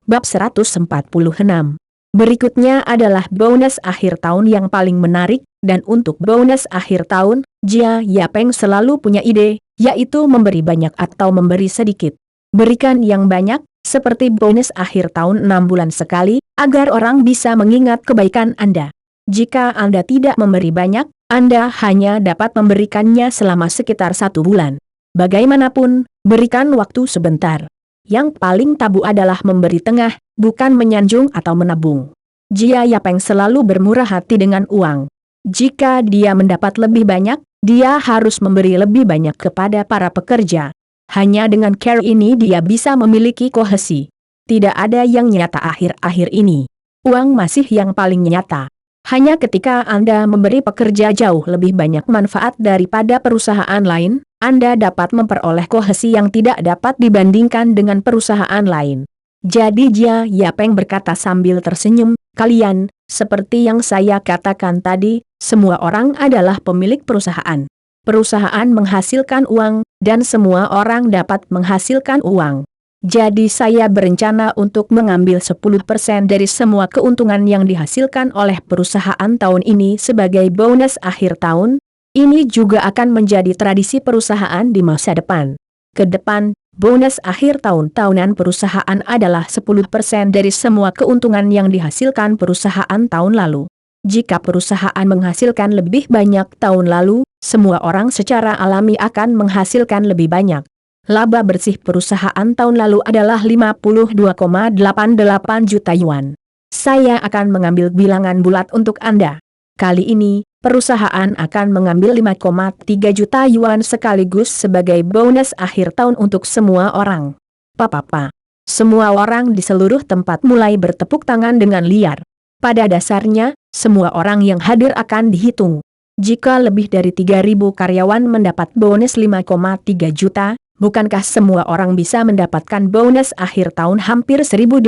Bab 146. Berikutnya adalah bonus akhir tahun yang paling menarik, dan untuk bonus akhir tahun, Jia Yapeng selalu punya ide, yaitu memberi banyak atau memberi sedikit. Berikan yang banyak, seperti bonus akhir tahun 6 bulan sekali, agar orang bisa mengingat kebaikan Anda. Jika Anda tidak memberi banyak, Anda hanya dapat memberikannya selama sekitar 1 bulan. Bagaimanapun, berikan waktu sebentar. Yang paling tabu adalah memberi tengah, bukan menyanjung atau menabung. Jia Yapeng selalu bermurah hati dengan uang. Jika dia mendapat lebih banyak, dia harus memberi lebih banyak kepada para pekerja. Hanya dengan cara ini dia bisa memiliki kohesi. Tidak ada yang nyata akhir-akhir ini. Uang masih yang paling nyata. Hanya ketika Anda memberi pekerja jauh lebih banyak manfaat daripada perusahaan lain, Anda dapat memperoleh kohesi yang tidak dapat dibandingkan dengan perusahaan lain. Jadi Jia Yapeng berkata sambil tersenyum, kalian, seperti yang saya katakan tadi, semua orang adalah pemilik perusahaan. Perusahaan menghasilkan uang, dan semua orang dapat menghasilkan uang. Jadi saya berencana untuk mengambil 10% dari semua keuntungan yang dihasilkan oleh perusahaan tahun ini sebagai bonus akhir tahun. Ini juga akan menjadi tradisi perusahaan di masa depan. Ke depan, bonus akhir tahun tahunan perusahaan adalah 10% dari semua keuntungan yang dihasilkan perusahaan tahun lalu. Jika perusahaan menghasilkan lebih banyak tahun lalu, semua orang secara alami akan menghasilkan lebih banyak. Laba bersih perusahaan tahun lalu adalah 52,88 juta yuan. Saya akan mengambil bilangan bulat untuk Anda. Kali ini, perusahaan akan mengambil 5,3 juta yuan sekaligus sebagai bonus akhir tahun untuk semua orang. Papa. Semua orang di seluruh tempat mulai bertepuk tangan dengan liar. Pada dasarnya, semua orang yang hadir akan dihitung. Jika lebih dari 3.000 karyawan mendapat bonus 5,3 juta, bukankah semua orang bisa mendapatkan bonus akhir tahun hampir 1.800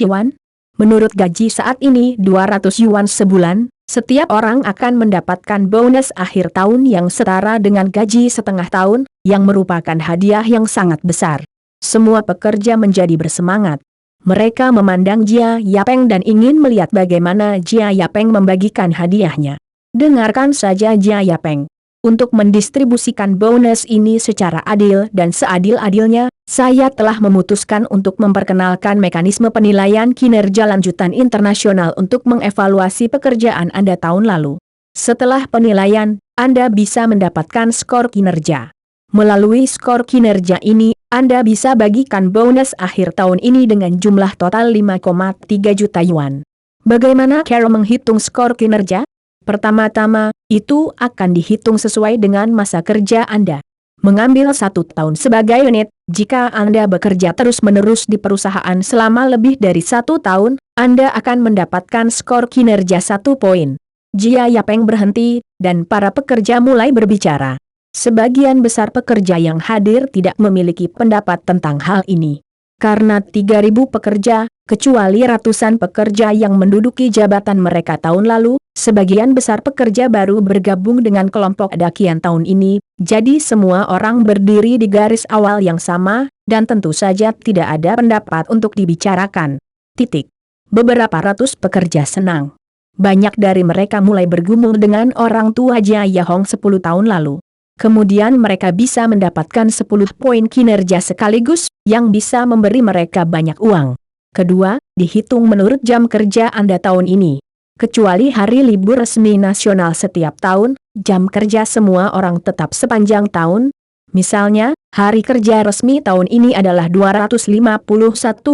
yuan? Menurut gaji saat ini 200 yuan sebulan, setiap orang akan mendapatkan bonus akhir tahun yang setara dengan gaji setengah tahun, yang merupakan hadiah yang sangat besar. Semua pekerja menjadi bersemangat. Mereka memandang Jia Yapeng dan ingin melihat bagaimana Jia Yapeng membagikan hadiahnya. Dengarkan saja Jia Yapeng. Untuk mendistribusikan bonus ini secara adil dan seadil-adilnya, saya telah memutuskan untuk memperkenalkan mekanisme penilaian kinerja lanjutan internasional untuk mengevaluasi pekerjaan Anda tahun lalu. Setelah penilaian, Anda bisa mendapatkan skor kinerja. Melalui skor kinerja ini, Anda bisa bagikan bonus akhir tahun ini dengan jumlah total 5,3 juta yuan. Bagaimana cara menghitung skor kinerja? Pertama-tama, itu akan dihitung sesuai dengan masa kerja Anda. Mengambil 1 tahun sebagai unit, jika Anda bekerja terus-menerus di perusahaan selama lebih dari 1 tahun, Anda akan mendapatkan skor kinerja 1 poin. Jia Yapeng berhenti, dan para pekerja mulai berbicara. Sebagian besar pekerja yang hadir tidak memiliki pendapat tentang hal ini. Karena 3.000 pekerja, kecuali ratusan pekerja yang menduduki jabatan mereka tahun lalu, sebagian besar pekerja baru bergabung dengan kelompok dakian tahun ini, jadi semua orang berdiri di garis awal yang sama, dan tentu saja tidak ada pendapat untuk dibicarakan. Beberapa ratus pekerja senang. Banyak dari mereka mulai bergumul dengan orang tua Jia Yahong 10 tahun lalu. Kemudian mereka bisa mendapatkan 10 poin kinerja sekaligus, yang bisa memberi mereka banyak uang. Kedua, dihitung menurut jam kerja Anda tahun ini. Kecuali hari libur resmi nasional setiap tahun, jam kerja semua orang tetap sepanjang tahun. Misalnya, hari kerja resmi tahun ini adalah 251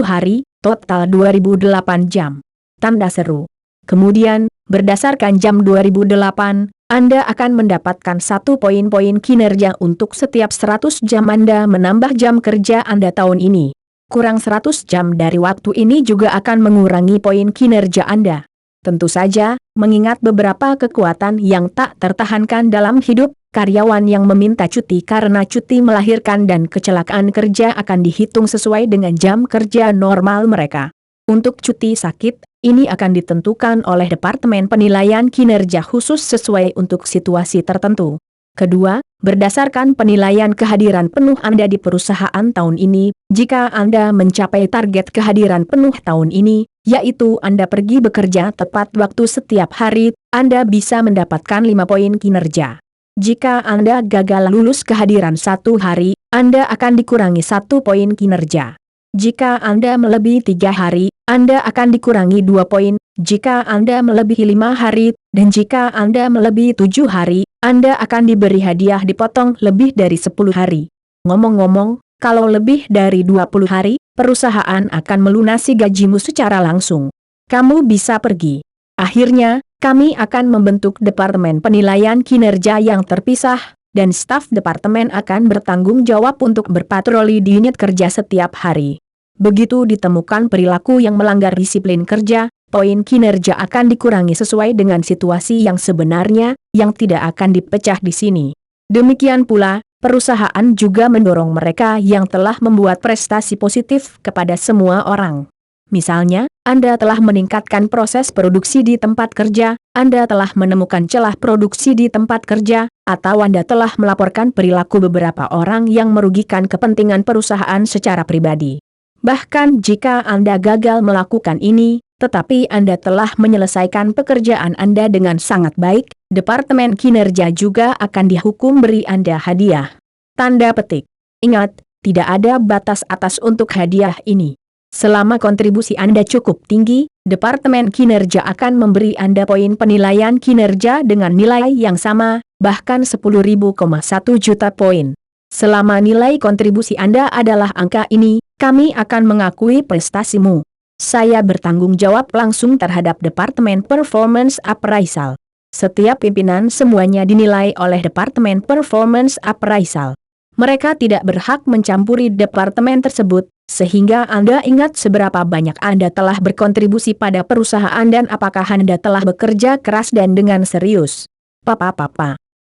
hari, total 2008 jam. Tanda seru. Kemudian, berdasarkan jam 2008, Anda akan mendapatkan 1 poin kinerja untuk setiap 100 jam Anda menambah jam kerja Anda tahun ini. Kurang 100 jam dari waktu ini juga akan mengurangi poin kinerja Anda. Tentu saja, mengingat beberapa kekuatan yang tak tertahankan dalam hidup, karyawan yang meminta cuti karena cuti melahirkan dan kecelakaan kerja akan dihitung sesuai dengan jam kerja normal mereka. Untuk cuti sakit, ini akan ditentukan oleh Departemen Penilaian Kinerja khusus sesuai untuk situasi tertentu. Kedua, Berdasarkan penilaian kehadiran penuh Anda di perusahaan tahun ini, jika Anda mencapai target kehadiran penuh tahun ini, yaitu Anda pergi bekerja tepat waktu setiap hari, Anda bisa mendapatkan 5 poin kinerja. Jika Anda gagal lulus kehadiran 1 hari, Anda akan dikurangi 1 poin kinerja. Jika Anda melebihi 3 hari, Anda akan dikurangi 2 poin. Jika Anda melebihi 5 hari, dan jika Anda melebihi 7 hari, Anda akan diberi hadiah dipotong lebih dari 10 hari. Ngomong-ngomong, kalau lebih dari 20 hari, perusahaan akan melunasi gajimu secara langsung. Kamu bisa pergi. Akhirnya, kami akan membentuk Departemen Penilaian Kinerja yang terpisah, dan staf departemen akan bertanggung jawab untuk berpatroli di unit kerja setiap hari. Begitu ditemukan perilaku yang melanggar disiplin kerja, poin kinerja akan dikurangi sesuai dengan situasi yang sebenarnya, yang tidak akan dipecah di sini. Demikian pula, perusahaan juga mendorong mereka yang telah membuat prestasi positif kepada semua orang. Misalnya, Anda telah meningkatkan proses produksi di tempat kerja, Anda telah menemukan celah produksi di tempat kerja, atau Anda telah melaporkan perilaku beberapa orang yang merugikan kepentingan perusahaan secara pribadi. Bahkan jika Anda gagal melakukan ini, tetapi Anda telah menyelesaikan pekerjaan Anda dengan sangat baik, Departemen Kinerja juga akan dihukum beri Anda hadiah. Tanda petik. Ingat, tidak ada batas atas untuk hadiah ini. Selama kontribusi Anda cukup tinggi, Departemen Kinerja akan memberi Anda poin penilaian kinerja dengan nilai yang sama, bahkan 10.000,1 juta poin. Selama nilai kontribusi Anda adalah angka ini, kami akan mengakui prestasimu. Saya bertanggung jawab langsung terhadap Departemen Performance Appraisal. Setiap pimpinan semuanya dinilai oleh Departemen Performance Appraisal. Mereka tidak berhak mencampuri departemen tersebut, sehingga Anda ingat seberapa banyak Anda telah berkontribusi pada perusahaan dan apakah Anda telah bekerja keras dan dengan serius. Papa.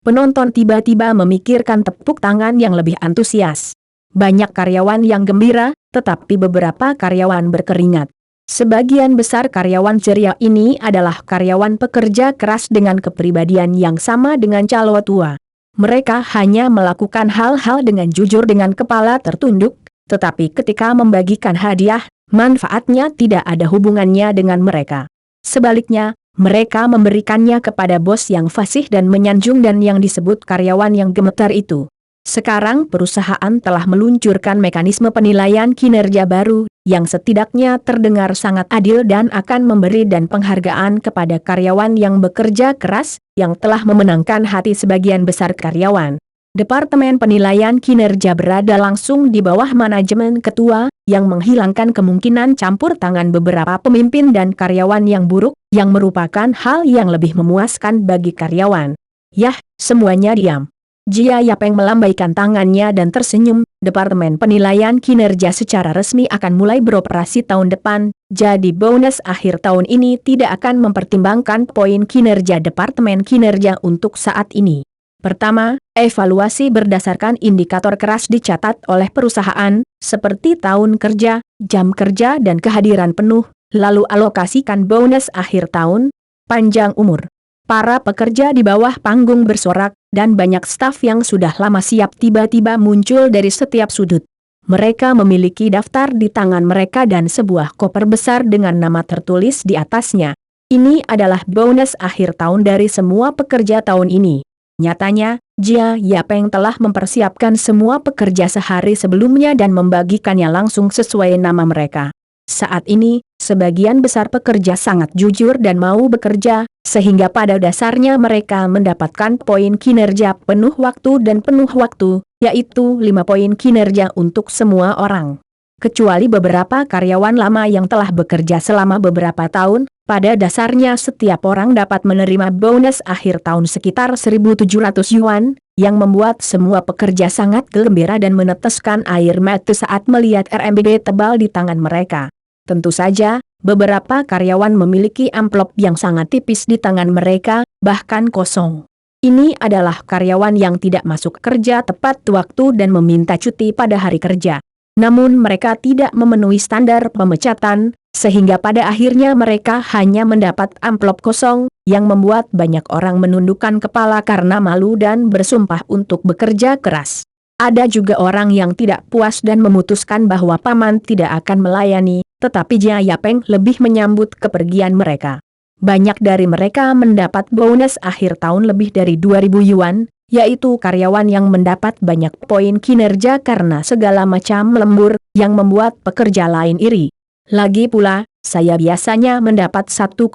Penonton tiba-tiba memikirkan tepuk tangan yang lebih antusias. Banyak karyawan yang gembira, tetapi beberapa karyawan berkeringat. Sebagian besar karyawan ceria ini adalah karyawan pekerja keras dengan kepribadian yang sama dengan calo tua. Mereka hanya melakukan hal-hal dengan jujur dengan kepala tertunduk, tetapi ketika membagikan hadiah, manfaatnya tidak ada hubungannya dengan mereka. Sebaliknya, mereka memberikannya kepada bos yang fasih dan menyanjung dan yang disebut karyawan yang gemetar itu. Sekarang perusahaan telah meluncurkan mekanisme penilaian kinerja baru, yang setidaknya terdengar sangat adil dan akan memberi dan penghargaan kepada karyawan yang bekerja keras, yang telah memenangkan hati sebagian besar karyawan. Departemen Penilaian Kinerja berada langsung di bawah manajemen ketua, yang menghilangkan kemungkinan campur tangan beberapa pemimpin dan karyawan yang buruk, yang merupakan hal yang lebih memuaskan bagi karyawan. Yah, semuanya diam. Jia Yapeng melambaikan tangannya dan tersenyum. Departemen Penilaian Kinerja secara resmi akan mulai beroperasi tahun depan, jadi bonus akhir tahun ini tidak akan mempertimbangkan poin kinerja Departemen Kinerja untuk saat ini. Pertama, evaluasi berdasarkan indikator keras dicatat oleh perusahaan, seperti tahun kerja, jam kerja dan kehadiran penuh, lalu alokasikan bonus akhir tahun, panjang umur. Para pekerja di bawah panggung bersorak, dan banyak staf yang sudah lama siap tiba-tiba muncul dari setiap sudut. Mereka memiliki daftar di tangan mereka dan sebuah koper besar dengan nama tertulis di atasnya. Ini adalah bonus akhir tahun dari semua pekerja tahun ini. Nyatanya, Jia Yapeng telah mempersiapkan semua pekerja sehari sebelumnya dan membagikannya langsung sesuai nama mereka. Saat ini, sebagian besar pekerja sangat jujur dan mau bekerja, sehingga pada dasarnya mereka mendapatkan poin kinerja penuh waktu dan penuh waktu, yaitu 5 poin kinerja untuk semua orang. Kecuali beberapa karyawan lama yang telah bekerja selama beberapa tahun, pada dasarnya setiap orang dapat menerima bonus akhir tahun sekitar 1.700 yuan, yang membuat semua pekerja sangat gembira dan meneteskan air mata saat melihat RMB tebal di tangan mereka. Tentu saja, beberapa karyawan memiliki amplop yang sangat tipis di tangan mereka, bahkan kosong. Ini adalah karyawan yang tidak masuk kerja tepat waktu dan meminta cuti pada hari kerja. Namun mereka tidak memenuhi standar pemecatan, sehingga pada akhirnya mereka hanya mendapat amplop kosong, yang membuat banyak orang menundukkan kepala karena malu dan bersumpah untuk bekerja keras. Ada juga orang yang tidak puas dan memutuskan bahwa paman tidak akan melayani, tetapi Jia Yapeng lebih menyambut kepergian mereka. Banyak dari mereka mendapat bonus akhir tahun lebih dari 2.000 yuan, yaitu karyawan yang mendapat banyak poin kinerja karena segala macam lembur, yang membuat pekerja lain iri. Lagi pula, saya biasanya mendapat 1,5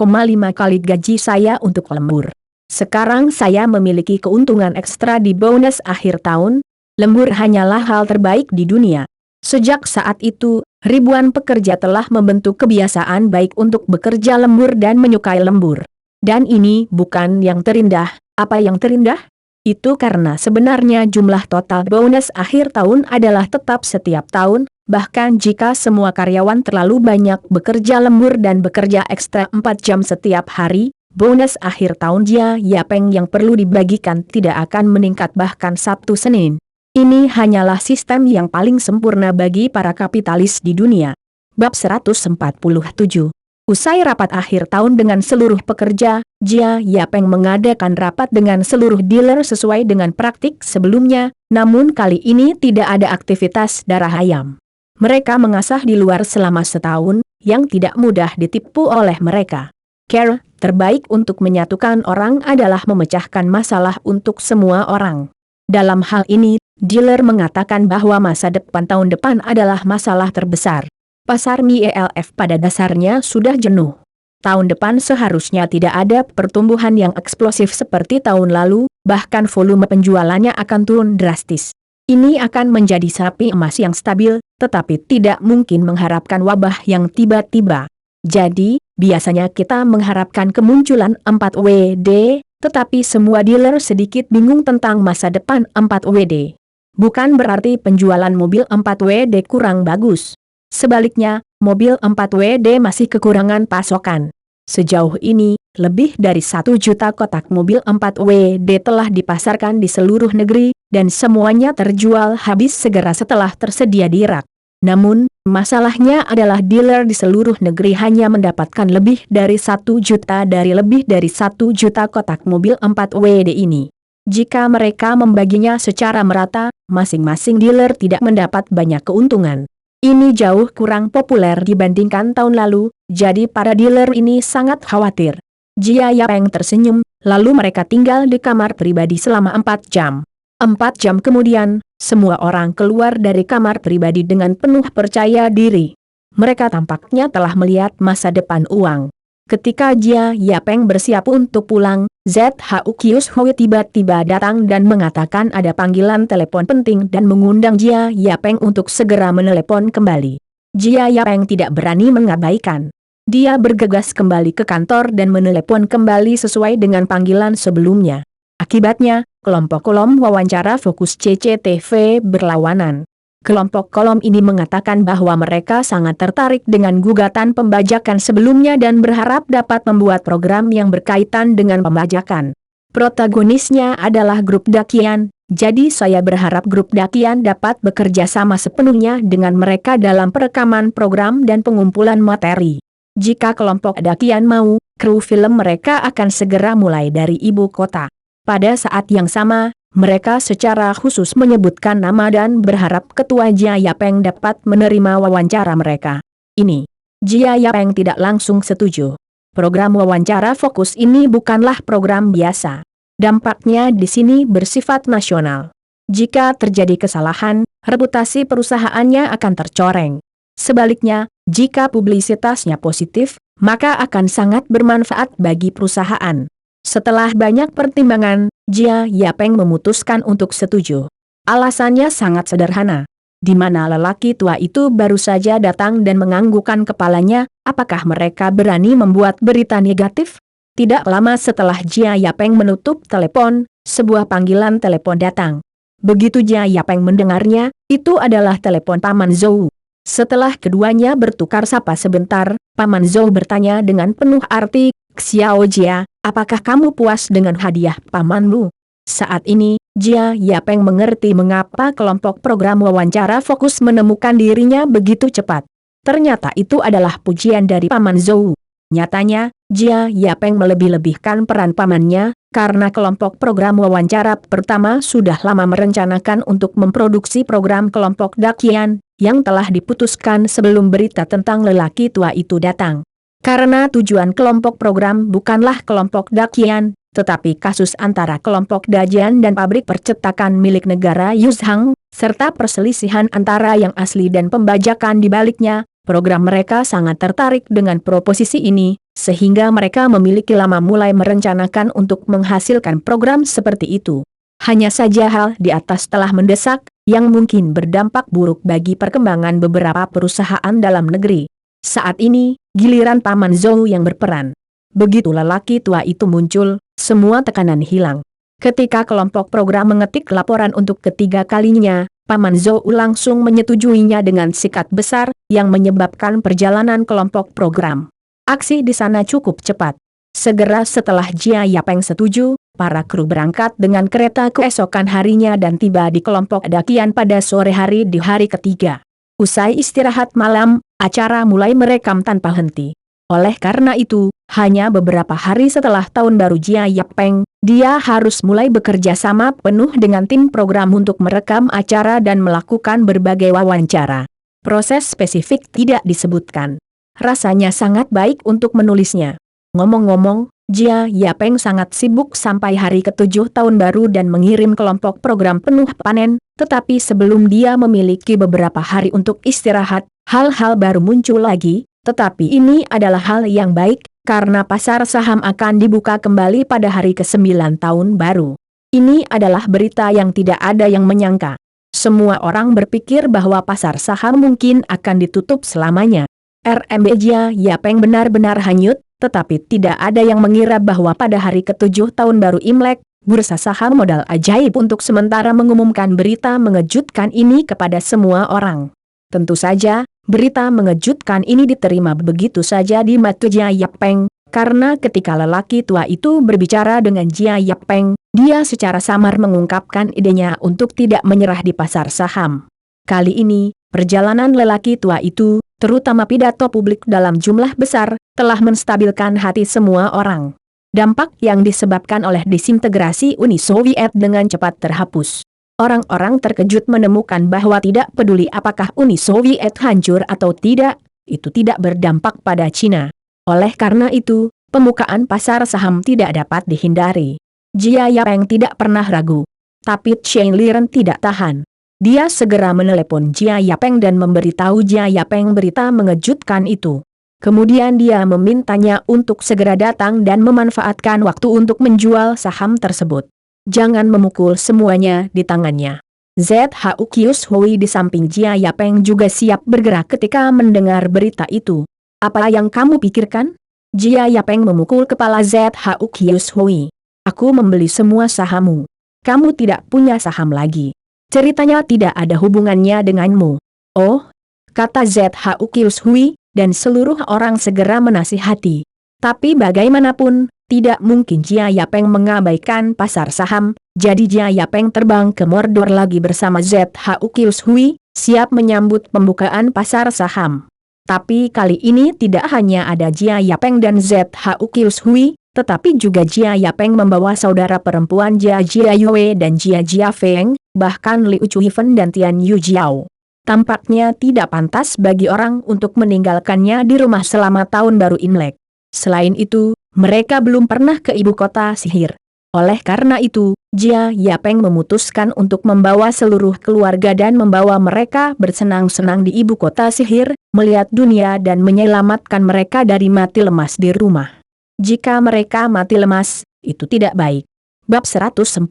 kali gaji saya untuk lembur. Sekarang saya memiliki keuntungan ekstra di bonus akhir tahun. Lembur hanyalah hal terbaik di dunia. Sejak saat itu, ribuan pekerja telah membentuk kebiasaan baik untuk bekerja lembur dan menyukai lembur. Dan ini bukan yang terindah. Apa yang terindah? Itu karena sebenarnya jumlah total bonus akhir tahun adalah tetap setiap tahun, bahkan jika semua karyawan terlalu banyak bekerja lembur dan bekerja ekstra 4 jam setiap hari, bonus akhir tahun Jia Yapeng yang perlu dibagikan tidak akan meningkat bahkan Sabtu Senin. Ini hanyalah sistem yang paling sempurna bagi para kapitalis di dunia. Bab 147. Usai rapat akhir tahun dengan seluruh pekerja, Jia Yapeng mengadakan rapat dengan seluruh dealer sesuai dengan praktik sebelumnya, namun kali ini tidak ada aktivitas darah ayam. Mereka mengasah di luar selama setahun, yang tidak mudah ditipu oleh mereka. Cara terbaik untuk menyatukan orang adalah memecahkan masalah untuk semua orang. Dalam hal ini, dealer mengatakan bahwa masa depan tahun depan adalah masalah terbesar. Pasar MILF pada dasarnya sudah jenuh. Tahun depan seharusnya tidak ada pertumbuhan yang eksplosif seperti tahun lalu, bahkan volume penjualannya akan turun drastis. Ini akan menjadi sapi emas yang stabil, tetapi tidak mungkin mengharapkan wabah yang tiba-tiba. Jadi, biasanya kita mengharapkan kemunculan 4WD, tetapi semua dealer sedikit bingung tentang masa depan 4WD. Bukan berarti penjualan mobil 4WD kurang bagus. Sebaliknya, mobil 4WD masih kekurangan pasokan. Sejauh ini, lebih dari 1 juta kotak mobil 4WD telah dipasarkan di seluruh negeri, dan semuanya terjual habis segera setelah tersedia di rak. Namun, masalahnya adalah dealer di seluruh negeri hanya mendapatkan lebih dari 1 juta dari lebih dari 1 juta kotak mobil 4WD ini. Jika mereka membaginya secara merata, masing-masing dealer tidak mendapat banyak keuntungan. Ini jauh kurang populer dibandingkan tahun lalu, jadi para dealer ini sangat khawatir. Jia Yapeng tersenyum, lalu mereka tinggal di kamar pribadi selama 4 jam. 4 jam kemudian, semua orang keluar dari kamar pribadi dengan penuh percaya diri. Mereka tampaknya telah melihat masa depan uang. Ketika Jia Yapeng bersiap untuk pulang, ZHU Kius Hui tiba-tiba datang dan mengatakan ada panggilan telepon penting dan mengundang Jia Yapeng untuk segera menelepon kembali. Jia Yapeng tidak berani mengabaikan. Dia bergegas kembali ke kantor dan menelepon kembali sesuai dengan panggilan sebelumnya. Akibatnya, kelompok kolom wawancara fokus CCTV berlawanan. Kelompok kolom ini mengatakan bahwa mereka sangat tertarik dengan gugatan pembajakan sebelumnya dan berharap dapat membuat program yang berkaitan dengan pembajakan. Protagonisnya adalah grup Dakian, jadi saya berharap grup Dakian dapat bekerja sama sepenuhnya dengan mereka dalam perekaman program dan pengumpulan materi. Jika kelompok Dakian mau, kru film mereka akan segera mulai dari ibu kota. Pada saat yang sama, mereka secara khusus menyebutkan nama dan berharap Ketua Jia Yapeng dapat menerima wawancara mereka. Ini. Jia Yapeng tidak langsung setuju. Program wawancara fokus ini bukanlah program biasa. Dampaknya di sini bersifat nasional. Jika terjadi kesalahan, reputasi perusahaannya akan tercoreng. Sebaliknya, jika publisitasnya positif, maka akan sangat bermanfaat bagi perusahaan. Setelah banyak pertimbangan, Jia Yapeng memutuskan untuk setuju. Alasannya sangat sederhana. Di mana lelaki tua itu baru saja datang dan menganggukkan kepalanya, apakah mereka berani membuat berita negatif? Tidak lama setelah Jia Yapeng menutup telepon, sebuah panggilan telepon datang. Begitu Jia Yapeng mendengarnya, itu adalah telepon Paman Zhou. Setelah keduanya bertukar sapa sebentar, Paman Zhou bertanya dengan penuh arti, "Xiao Jia, apakah kamu puas dengan hadiah pamanmu?" Saat ini, Jia Yapeng mengerti mengapa kelompok program wawancara fokus menemukan dirinya begitu cepat. Ternyata itu adalah pujian dari Paman Zhou. Nyatanya, Jia Yapeng melebih-lebihkan peran pamannya, karena kelompok program wawancara pertama sudah lama merencanakan untuk memproduksi program kelompok Dakian, yang telah diputuskan sebelum berita tentang lelaki tua itu datang. Karena tujuan kelompok program bukanlah kelompok Dakian, tetapi kasus antara kelompok Dajian dan pabrik percetakan milik negara Yuzhang, serta perselisihan antara yang asli dan pembajakan di baliknya, program mereka sangat tertarik dengan proposisi ini, sehingga mereka memiliki lama mulai merencanakan untuk menghasilkan program seperti itu. Hanya saja hal di atas telah mendesak, yang mungkin berdampak buruk bagi perkembangan beberapa perusahaan dalam negeri. Saat ini, giliran Paman Zhou yang berperan. Begitu lelaki tua itu muncul, semua tekanan hilang. Ketika kelompok program mengetik laporan untuk ketiga kalinya, Paman Zhou langsung menyetujuinya dengan sikat besar, yang menyebabkan perjalanan kelompok program. Aksi di sana cukup cepat. Segera setelah Jia Yapeng setuju, para kru berangkat dengan kereta keesokan harinya dan tiba di kelompok Dakian pada sore hari di hari ketiga. Usai istirahat malam, acara mulai merekam tanpa henti. Oleh karena itu, hanya beberapa hari setelah tahun baru Jia Yapeng, dia harus mulai bekerja sama penuh dengan tim program untuk merekam acara dan melakukan berbagai wawancara. Proses spesifik tidak disebutkan. Rasanya sangat baik untuk menulisnya. Ngomong-ngomong, Jia Yapeng sangat sibuk sampai hari ke-7 tahun baru dan mengirim kelompok program penuh panen, tetapi sebelum dia memiliki beberapa hari untuk istirahat, hal-hal baru muncul lagi, tetapi ini adalah hal yang baik, karena pasar saham akan dibuka kembali pada hari ke-9 tahun baru. Ini adalah berita yang tidak ada yang menyangka. Semua orang berpikir bahwa pasar saham mungkin akan ditutup selamanya. RMB Jia Yapeng benar-benar hanyut, tetapi tidak ada yang mengira bahwa pada hari ke-7 tahun baru Imlek, bursa saham modal ajaib untuk sementara mengumumkan berita mengejutkan ini kepada semua orang. Tentu saja, berita mengejutkan ini diterima begitu saja di mata Jia Yapeng, karena ketika lelaki tua itu berbicara dengan Jia Yapeng, dia secara samar mengungkapkan idenya untuk tidak menyerah di pasar saham. Kali ini, perjalanan lelaki tua itu, terutama pidato publik dalam jumlah besar, telah menstabilkan hati semua orang. Dampak yang disebabkan oleh disintegrasi Uni Soviet dengan cepat terhapus. Orang-orang terkejut menemukan bahwa tidak peduli apakah Uni Soviet hancur atau tidak, itu tidak berdampak pada Cina. Oleh karena itu, pembukaan pasar saham tidak dapat dihindari. Jia Yapeng tidak pernah ragu. Tapi Chen Liren tidak tahan. Dia segera menelepon Jia Yapeng dan memberitahu Jia Yapeng berita mengejutkan itu. Kemudian dia memintanya untuk segera datang dan memanfaatkan waktu untuk menjual saham tersebut. Jangan memukul semuanya di tangannya. ZHU Kius Hui di samping Jia Yapeng juga siap bergerak ketika mendengar berita itu. Apa yang kamu pikirkan? Jia Yapeng memukul kepala ZHU Kius Hui. Aku membeli semua sahammu. Kamu tidak punya saham lagi. Ceritanya tidak ada hubungannya denganmu. Oh, kata ZHU Kius Hui, dan seluruh orang segera menasihati. Tapi bagaimanapun, tidak mungkin Jia Yapeng mengabaikan pasar saham, jadi Jia Yapeng terbang ke Mordor lagi bersama ZHU Kius Hui, siap menyambut pembukaan pasar saham. Tapi kali ini tidak hanya ada Jia Yapeng dan ZHU Kius Hui, tetapi juga Jia Yapeng membawa saudara perempuan Jia Yue dan Jia Feng, bahkan Liu Chuifen dan Tian Yu Jiao. Tampaknya tidak pantas bagi orang untuk meninggalkannya di rumah selama tahun baru Imlek. Selain itu, mereka belum pernah ke ibu kota sihir. Oleh karena itu, Jia Yapeng memutuskan untuk membawa seluruh keluarga dan membawa mereka bersenang-senang di ibu kota sihir, melihat dunia dan menyelamatkan mereka dari mati lemas di rumah. Jika mereka mati lemas, itu tidak baik. Bab 148.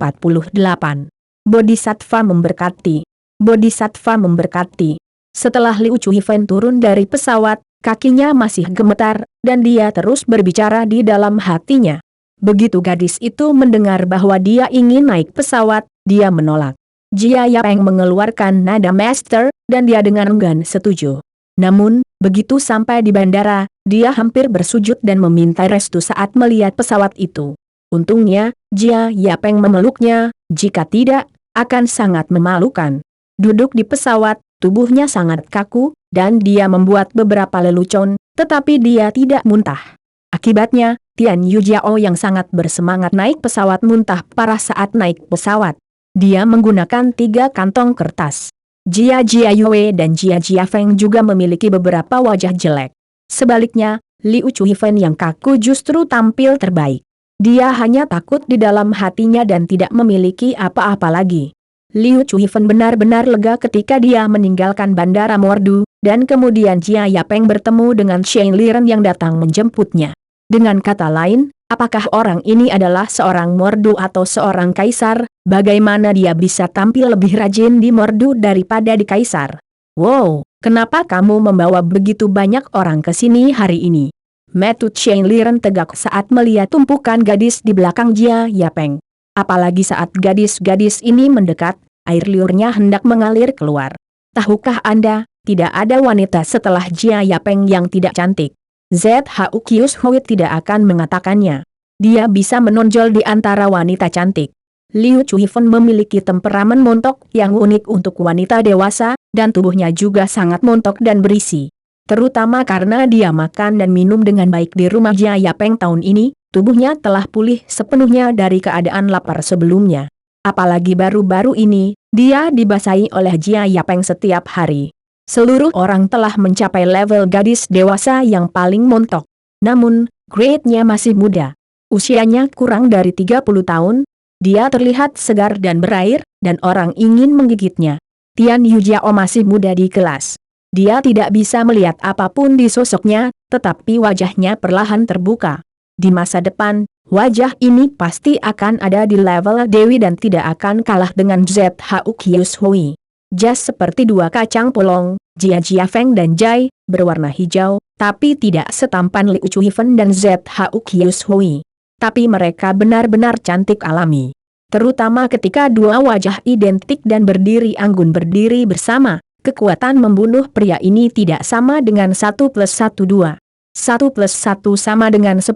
Bodhisattva memberkati. Bodhisattva memberkati. Setelah Liu Chuifen turun dari pesawat, kakinya masih gemetar, dan dia terus berbicara di dalam hatinya. Begitu gadis itu mendengar bahwa dia ingin naik pesawat, dia menolak. Jia Yapeng mengeluarkan nada master, dan dia dengan enggan setuju. Namun, begitu sampai di bandara, dia hampir bersujud dan meminta restu saat melihat pesawat itu. Untungnya, Jia Yapeng memeluknya, jika tidak, akan sangat memalukan. Duduk di pesawat, tubuhnya sangat kaku, dan dia membuat beberapa lelucon, tetapi dia tidak muntah. Akibatnya, Tian Yu Jiao yang sangat bersemangat naik pesawat muntah parah saat naik pesawat. Dia menggunakan 3 kantong kertas. Jia Jia Yue dan Jia Jia Feng juga memiliki beberapa wajah jelek. Sebaliknya, Liu Chuifen yang kaku justru tampil terbaik. Dia hanya takut di dalam hatinya dan tidak memiliki apa-apa lagi. Liu Chuifen benar-benar lega ketika dia meninggalkan bandara Mordu, dan kemudian Jia Yapeng bertemu dengan Shen Liren yang datang menjemputnya. Dengan kata lain, apakah orang ini adalah seorang Mordu atau seorang kaisar? Bagaimana dia bisa tampil lebih rajin di Mordu daripada di kaisar? Wow, kenapa kamu membawa begitu banyak orang ke sini hari ini? Mata Shen Liren tegak saat melihat tumpukan gadis di belakang Jia Yapeng. Apalagi saat gadis-gadis ini mendekat, air liurnya hendak mengalir keluar. Tahukah Anda, tidak ada wanita setelah Jia Yapeng yang tidak cantik. ZHU Kius Hui tidak akan mengatakannya. Dia bisa menonjol di antara wanita cantik. Liu Chuifen memiliki temperamen montok yang unik untuk wanita dewasa, dan tubuhnya juga sangat montok dan berisi. Terutama karena dia makan dan minum dengan baik di rumah Jia Yapeng tahun ini, tubuhnya telah pulih sepenuhnya dari keadaan lapar sebelumnya. Apalagi baru-baru ini, dia dibasahi oleh Jia Yapeng setiap hari. Seluruh orang telah mencapai level gadis dewasa yang paling montok. Namun, grade-nya masih muda. Usianya kurang dari 30 tahun. Dia terlihat segar dan berair, dan orang ingin menggigitnya. Tian Yu Jiao masih muda di kelas. Dia tidak bisa melihat apapun di sosoknya, tetapi wajahnya perlahan terbuka. Di masa depan, wajah ini pasti akan ada di level Dewi dan tidak akan kalah dengan ZHU Kius Hui. Jas seperti 2 kacang polong, Jia Jia Feng dan Jai, berwarna hijau, tapi tidak setampan Liu Chuifen dan ZHU Kius Hui. Tapi mereka benar-benar cantik alami. Terutama ketika 2 wajah identik dan berdiri anggun berdiri bersama, kekuatan membunuh pria ini tidak sama dengan 1 plus 1 2. 1 plus 1 sama dengan 10.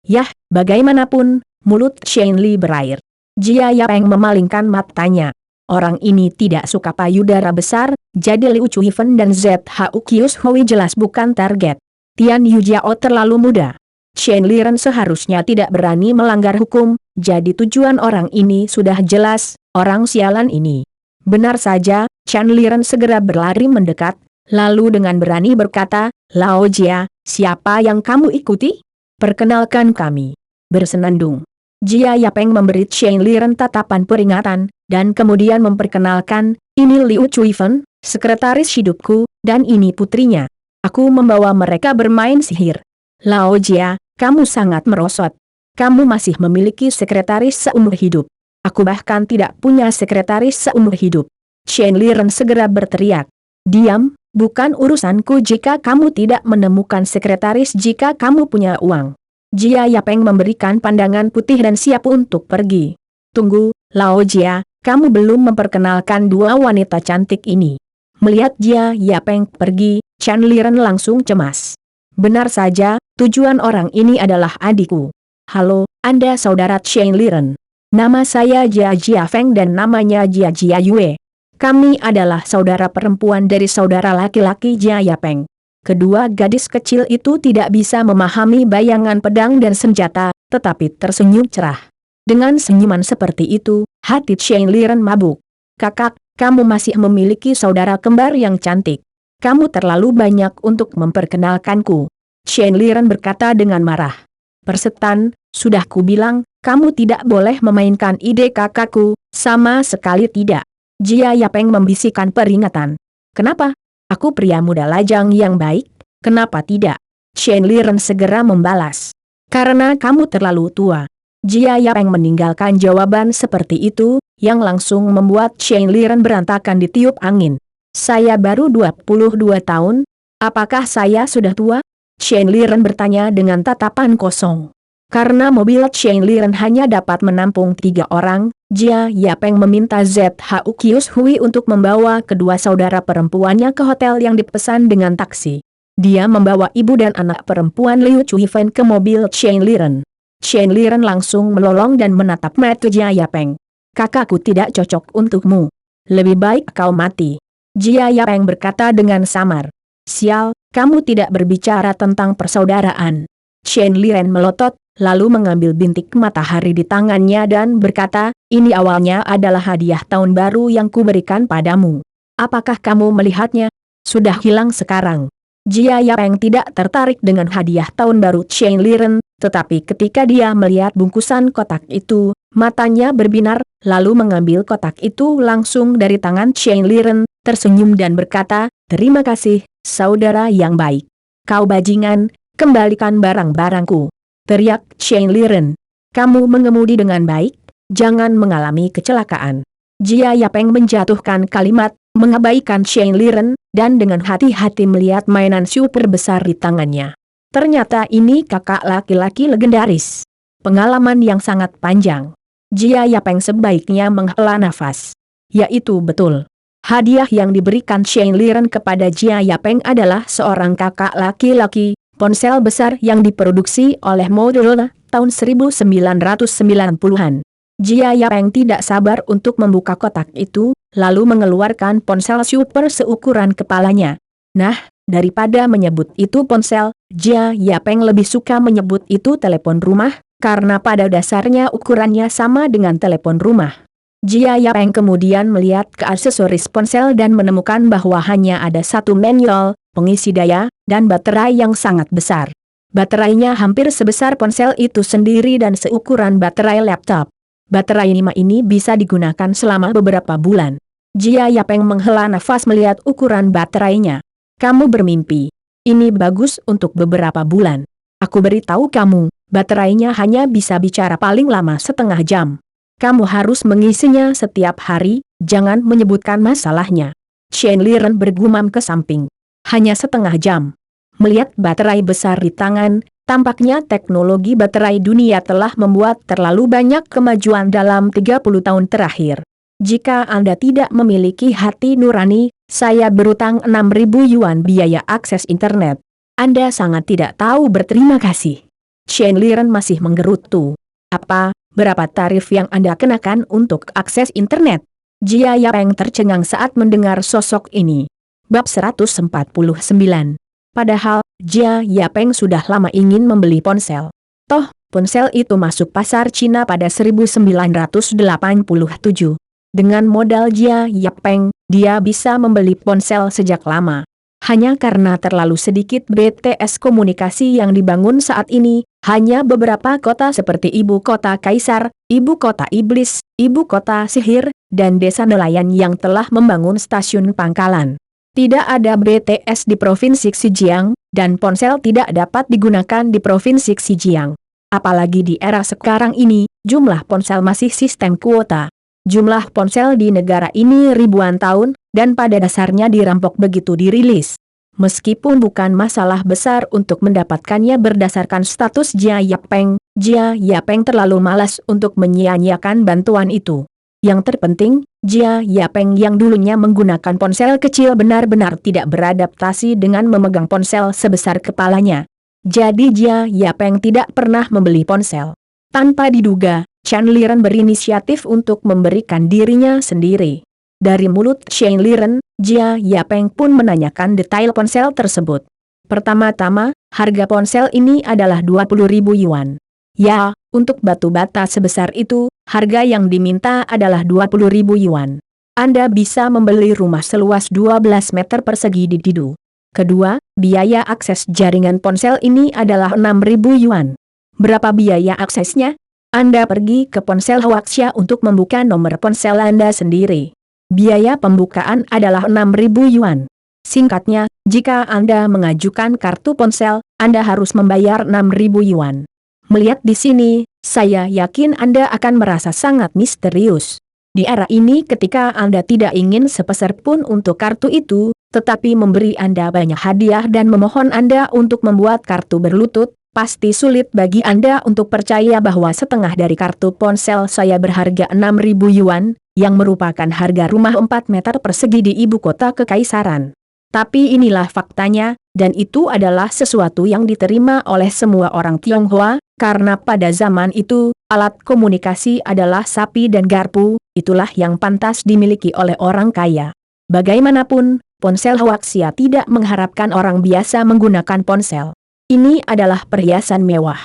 Yah, bagaimanapun, mulut Shen Li berair. Jia Yapeng memalingkan matanya. Orang ini tidak suka payudara besar, jadi Liu Chuifen dan ZHU Kius Hui jelas bukan target. Tian Yu Jiao terlalu muda. Shen Liren seharusnya tidak berani melanggar hukum, jadi tujuan orang ini sudah jelas, orang sialan ini. Benar saja, Shen Liren segera berlari mendekat, lalu dengan berani berkata, Lao Jia, siapa yang kamu ikuti? Perkenalkan kami. Bersenandung. Jia Yapeng memberi Shen Liren tatapan peringatan, dan kemudian memperkenalkan, ini Liu Chuifen, sekretaris hidupku, dan ini putrinya. Aku membawa mereka bermain sihir. Lao Jia, kamu sangat merosot. Kamu masih memiliki sekretaris seumur hidup. Aku bahkan tidak punya sekretaris seumur hidup. Shen Liren segera berteriak. Diam, bukan urusanku jika kamu tidak menemukan sekretaris jika kamu punya uang. Jia Yapeng memberikan pandangan putih dan siap untuk pergi. Tunggu, Lao Jia, kamu belum memperkenalkan 2 wanita cantik ini. Melihat Jia Yapeng pergi, Shen Liren langsung cemas. Benar saja, tujuan orang ini adalah adikku. Halo, Anda saudara Shen Liren. Nama saya Jia Jia Feng dan namanya Jia Jia Yue. Kami adalah saudara perempuan dari saudara laki-laki Jia Yapeng. Kedua gadis kecil itu tidak bisa memahami bayangan pedang dan senjata, tetapi tersenyum cerah. Dengan senyuman seperti itu, hati Shen Liren mabuk. Kakak, kamu masih memiliki saudara kembar yang cantik. Kamu terlalu banyak untuk memperkenalkanku. Shen Liren berkata dengan marah. Persetan, sudah kubilang, kamu tidak boleh memainkan ide kakakku, sama sekali tidak. Jia Yapeng membisikkan peringatan. Kenapa? Aku pria muda lajang yang baik, kenapa tidak? Shen Liren segera membalas. Karena kamu terlalu tua. Jia Yapeng meninggalkan jawaban seperti itu, yang langsung membuat Shen Liren berantakan ditiup angin. Saya baru 22 tahun, apakah saya sudah tua? Shen Liren bertanya dengan tatapan kosong. Karena mobil Shen Liren hanya dapat menampung 3 orang, Jia Yapeng meminta ZHU Kius Hui untuk membawa kedua saudara perempuannya ke hotel yang dipesan dengan taksi. Dia membawa ibu dan anak perempuan Liu Chuifen ke mobil Shen Liren. Shen Liren langsung melolong dan menatap mata Jia Yapeng. Kakakku tidak cocok untukmu. Lebih baik kau mati. Jia Yapeng berkata dengan samar. Sial, kamu tidak berbicara tentang persaudaraan. Chen Liren melotot, lalu mengambil bintik matahari di tangannya dan berkata, ini awalnya adalah hadiah tahun baru yang kuberikan padamu. Apakah kamu melihatnya? Sudah hilang sekarang. Jia Yapeng tidak tertarik dengan hadiah tahun baru Chen Liren, tetapi ketika dia melihat bungkusan kotak itu, matanya berbinar, lalu mengambil kotak itu langsung dari tangan Chen Liren, tersenyum dan berkata, terima kasih, saudara yang baik. Kau bajingan, kembalikan barang-barangku. Teriak Chen Liren. Kamu mengemudi dengan baik, jangan mengalami kecelakaan. Jia Yapeng menjatuhkan kalimat, mengabaikan Chen Liren, dan dengan hati-hati melihat mainan super besar di tangannya. Ternyata ini kakak laki-laki legendaris. Pengalaman yang sangat panjang. Jia Yapeng sebaiknya menghela nafas. Yaitu betul. Hadiah yang diberikan Chen Liren kepada Jia Yapeng adalah seorang kakak laki-laki, ponsel besar yang diproduksi oleh Motorola tahun 1990-an. Jia Yapeng tidak sabar untuk membuka kotak itu, lalu mengeluarkan ponsel super seukuran kepalanya. Nah, daripada menyebut itu ponsel, Jia Yapeng lebih suka menyebut itu telepon rumah, karena pada dasarnya ukurannya sama dengan telepon rumah. Jia Yapeng kemudian melihat ke aksesoris ponsel dan menemukan bahwa hanya ada satu manual, pengisi daya, dan baterai yang sangat besar. Baterainya hampir sebesar ponsel itu sendiri dan seukuran baterai laptop. Baterai 5 ini bisa digunakan selama beberapa bulan. Jia Yapeng menghela nafas melihat ukuran baterainya. Kamu bermimpi. Ini bagus untuk beberapa bulan. Aku beritahu kamu, baterainya hanya bisa bicara paling lama setengah jam. Kamu harus mengisinya setiap hari, jangan menyebutkan masalahnya. Chen Liren bergumam ke samping. Hanya setengah jam. Melihat baterai besar di tangan, tampaknya teknologi baterai dunia telah membuat terlalu banyak kemajuan dalam 30 tahun terakhir. Jika Anda tidak memiliki hati nurani, saya berutang 6.000 yuan biaya akses internet. Anda sangat tidak tahu berterima kasih. Chen Liren masih menggerutu. Apa, berapa tarif yang Anda kenakan untuk akses internet? Jia Yapeng tercengang saat mendengar sosok ini. Bab 149. Padahal, Jia Yapeng sudah lama ingin membeli ponsel. Toh, ponsel itu masuk pasar Cina pada 1987. Dengan modal Jia Yapeng, dia bisa membeli ponsel sejak lama. Hanya karena terlalu sedikit BTS komunikasi yang dibangun saat ini, hanya beberapa kota seperti ibu kota Kaisar, ibu kota iblis, ibu kota sihir, dan desa nelayan yang telah membangun stasiun pangkalan. Tidak ada BTS di Provinsi Xinjiang, dan ponsel tidak dapat digunakan di Provinsi Xinjiang. Apalagi di era sekarang ini, jumlah ponsel masih sistem kuota. Jumlah ponsel di negara ini ribuan tahun, dan pada dasarnya dirampok begitu dirilis. Meskipun bukan masalah besar untuk mendapatkannya berdasarkan status Jia Yapeng terlalu malas untuk menyia-nyiakan bantuan itu. Yang terpenting, Jia Yapeng yang dulunya menggunakan ponsel kecil benar-benar tidak beradaptasi dengan memegang ponsel sebesar kepalanya. Jadi Jia Yapeng tidak pernah membeli ponsel. Tanpa diduga, Chen Liren berinisiatif untuk memberikan dirinya sendiri. Dari mulut Chen Liren, Jia Yapeng pun menanyakan detail ponsel tersebut. Pertama-tama, harga ponsel ini adalah 20.000 yuan. Ya, untuk batu bata sebesar itu, harga yang diminta adalah 20.000 yuan. Anda bisa membeli rumah seluas 12 meter persegi di Didu. Kedua, biaya akses jaringan ponsel ini adalah 6.000 yuan. Berapa biaya aksesnya? Anda pergi ke ponsel Huaxia untuk membuka nomor ponsel Anda sendiri. Biaya pembukaan adalah 6.000 yuan. Singkatnya, jika Anda mengajukan kartu ponsel, Anda harus membayar 6.000 yuan. Melihat di sini, saya yakin Anda akan merasa sangat misterius. Di era ini ketika Anda tidak ingin sepeser pun untuk kartu itu, tetapi memberi Anda banyak hadiah dan memohon Anda untuk membuat kartu berlutut, pasti sulit bagi Anda untuk percaya bahwa setengah dari kartu ponsel saya berharga 6.000 yuan, yang merupakan harga rumah 4 meter persegi di ibu kota kekaisaran. Tapi inilah faktanya, dan itu adalah sesuatu yang diterima oleh semua orang Tionghoa, karena pada zaman itu, alat komunikasi adalah sapi dan garpu, itulah yang pantas dimiliki oleh orang kaya. Bagaimanapun, ponsel Huaxia tidak mengharapkan orang biasa menggunakan ponsel. Ini adalah perhiasan mewah.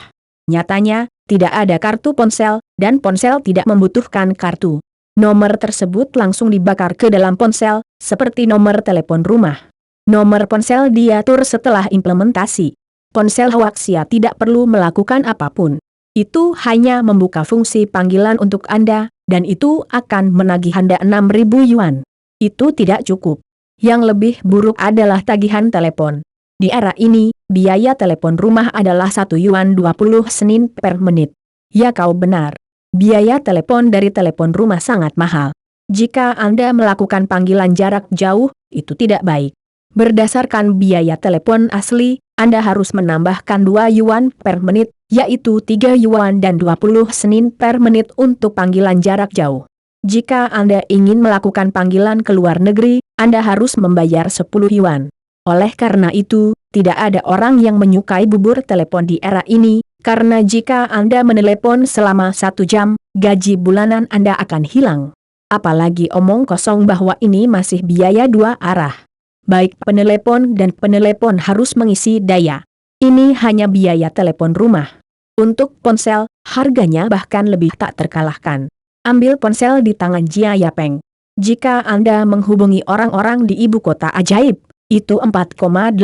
Nyatanya, tidak ada kartu ponsel, dan ponsel tidak membutuhkan kartu. Nomor tersebut langsung dibakar ke dalam ponsel, seperti nomor telepon rumah. Nomor ponsel diatur setelah implementasi. Ponsel Hwaxia tidak perlu melakukan apapun. Itu hanya membuka fungsi panggilan untuk Anda, dan itu akan menagih Anda 6.000 yuan. Itu tidak cukup. Yang lebih buruk adalah tagihan telepon. Di era ini, biaya telepon rumah adalah 1 yuan 20 senin per menit. Ya, kau benar. Biaya telepon dari telepon rumah sangat mahal. Jika Anda melakukan panggilan jarak jauh, itu tidak baik. Berdasarkan biaya telepon asli, Anda harus menambahkan 2 yuan per menit, yaitu 3 yuan dan 20 senin per menit untuk panggilan jarak jauh. Jika Anda ingin melakukan panggilan ke luar negeri, Anda harus membayar 10 yuan. Oleh karena itu, tidak ada orang yang menyukai bubur telepon di era ini, karena jika Anda menelepon selama 1 jam, gaji bulanan Anda akan hilang. Apalagi omong kosong bahwa ini masih biaya 2 arah. Baik penelepon dan penelepon harus mengisi daya. Ini hanya biaya telepon rumah. Untuk ponsel, harganya bahkan lebih tak terkalahkan. Ambil ponsel di tangan Jia Yapeng. Jika Anda menghubungi orang-orang di ibu kota ajaib, itu 4,80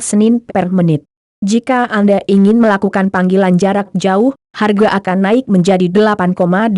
senin per menit. Jika Anda ingin melakukan panggilan jarak jauh, harga akan naik menjadi 8,80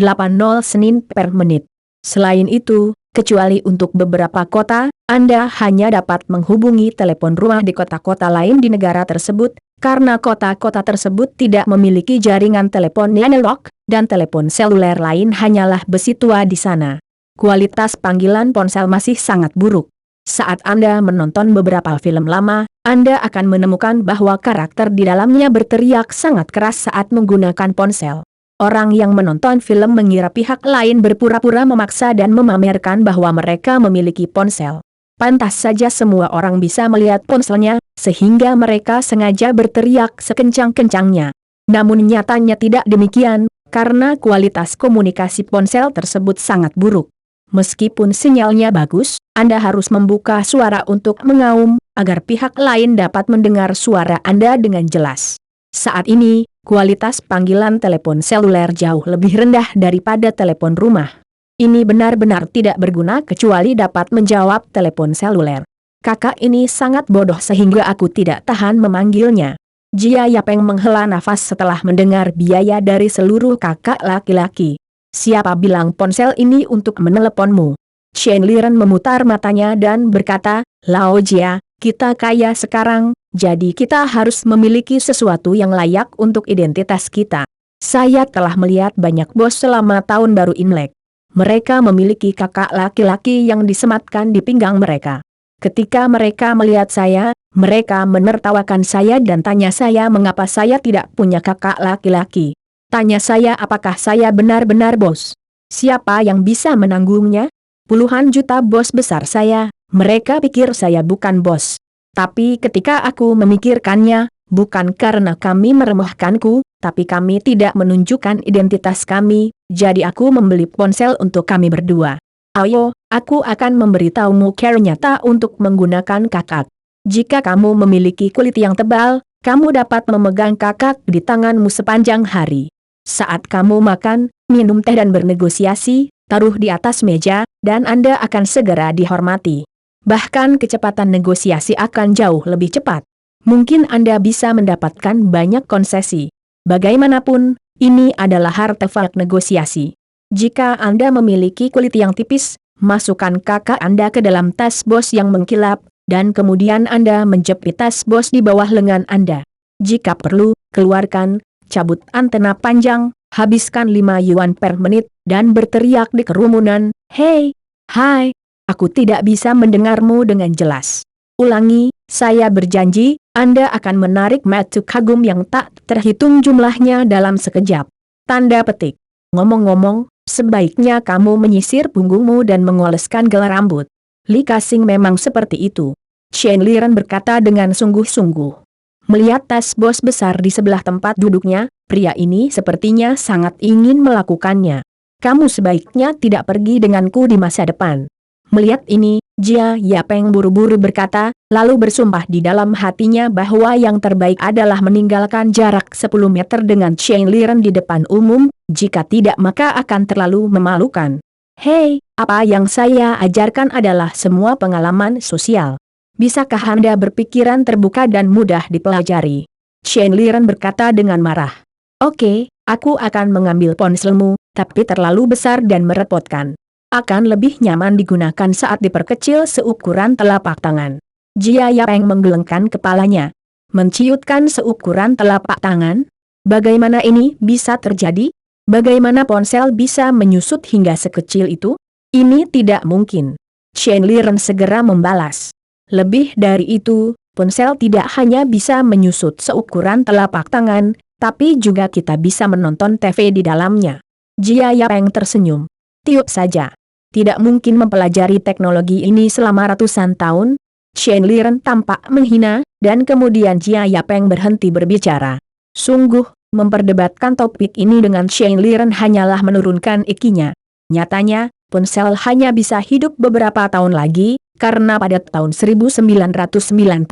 senin per menit. Selain itu, kecuali untuk beberapa kota, Anda hanya dapat menghubungi telepon rumah di kota-kota lain di negara tersebut, karena kota-kota tersebut tidak memiliki jaringan telepon analog, dan telepon seluler lain hanyalah besi tua di sana. Kualitas panggilan ponsel masih sangat buruk. Saat Anda menonton beberapa film lama, Anda akan menemukan bahwa karakter di dalamnya berteriak sangat keras saat menggunakan ponsel. Orang yang menonton film mengira pihak lain berpura-pura memaksa dan memamerkan bahwa mereka memiliki ponsel. Pantas saja semua orang bisa melihat ponselnya, sehingga mereka sengaja berteriak sekencang-kencangnya. Namun nyatanya tidak demikian, karena kualitas komunikasi ponsel tersebut sangat buruk. Meskipun sinyalnya bagus, Anda harus membuka suara untuk mengaum, agar pihak lain dapat mendengar suara Anda dengan jelas. Saat ini, kualitas panggilan telepon seluler jauh lebih rendah daripada telepon rumah. Ini benar-benar tidak berguna kecuali dapat menjawab telepon seluler. Kakak ini sangat bodoh sehingga aku tidak tahan memanggilnya. Jia Yapeng menghela nafas setelah mendengar biaya dari seluruh kakak laki-laki. Siapa bilang ponsel ini untuk meneleponmu? Chen Liren memutar matanya dan berkata, Lao Jia, kita kaya sekarang, jadi kita harus memiliki sesuatu yang layak untuk identitas kita. Saya telah melihat banyak bos selama tahun baru Imlek. Mereka memiliki kakak laki-laki yang disematkan di pinggang mereka. Ketika mereka melihat saya, mereka menertawakan saya dan tanya saya mengapa saya tidak punya kakak laki-laki. Tanya saya apakah saya benar-benar bos. Siapa yang bisa menanggungnya? Puluhan juta bos besar saya, mereka pikir saya bukan bos. Tapi ketika aku memikirkannya, bukan karena kami meremehkanku, tapi kami tidak menunjukkan identitas kami, jadi aku membeli ponsel untuk kami berdua. Ayo, aku akan memberitahumu cara nyata untuk menggunakan kakak. Jika kamu memiliki kulit yang tebal, kamu dapat memegang kakak di tanganmu sepanjang hari. Saat kamu makan, minum teh dan bernegosiasi, taruh di atas meja, dan Anda akan segera dihormati. Bahkan kecepatan negosiasi akan jauh lebih cepat. Mungkin Anda bisa mendapatkan banyak konsesi. Bagaimanapun, ini adalah artefak negosiasi. Jika Anda memiliki kulit yang tipis, masukkan kakak Anda ke dalam tas bos yang mengkilap, dan kemudian Anda menjepit tas bos di bawah lengan Anda. Jika perlu, keluarkan, cabut antena panjang, habiskan 5 yuan per menit, dan berteriak di kerumunan, Hei, hai, aku tidak bisa mendengarmu dengan jelas. Ulangi, saya berjanji, Anda akan menarik mata kagum yang tak terhitung jumlahnya dalam sekejap. Tanda petik. Ngomong-ngomong, sebaiknya kamu menyisir punggungmu dan mengoleskan gelar rambut. Li Kasing memang seperti itu. Chen Liren berkata dengan sungguh-sungguh. Melihat tas bos besar di sebelah tempat duduknya, pria ini sepertinya sangat ingin melakukannya. Kamu sebaiknya tidak pergi denganku di masa depan. Melihat ini, Jia Yapeng buru-buru berkata, lalu bersumpah di dalam hatinya bahwa yang terbaik adalah meninggalkan jarak 10 meter dengan Chen Liren di depan umum, jika tidak maka akan terlalu memalukan. Hei, apa yang saya ajarkan adalah semua pengalaman sosial. Bisakah Anda berpikiran terbuka dan mudah dipelajari? Chen Liren berkata dengan marah. Oke, aku akan mengambil ponselmu, tapi terlalu besar dan merepotkan. Akan lebih nyaman digunakan saat diperkecil seukuran telapak tangan. Jia Yapeng menggelengkan kepalanya. Menciutkan seukuran telapak tangan? Bagaimana ini bisa terjadi? Bagaimana ponsel bisa menyusut hingga sekecil itu? Ini tidak mungkin. Chen Liren segera membalas. Lebih dari itu, ponsel tidak hanya bisa menyusut seukuran telapak tangan, tapi juga kita bisa menonton TV di dalamnya. Jia Yapeng tersenyum. Tiup saja. Tidak mungkin mempelajari teknologi ini selama ratusan tahun. Chen Liren tampak menghina, dan kemudian Jia Yapeng berhenti berbicara. Sungguh, memperdebatkan topik ini dengan Chen Liren hanyalah menurunkan ikinya. Nyatanya, ponsel hanya bisa hidup beberapa tahun lagi, karena pada tahun 1992,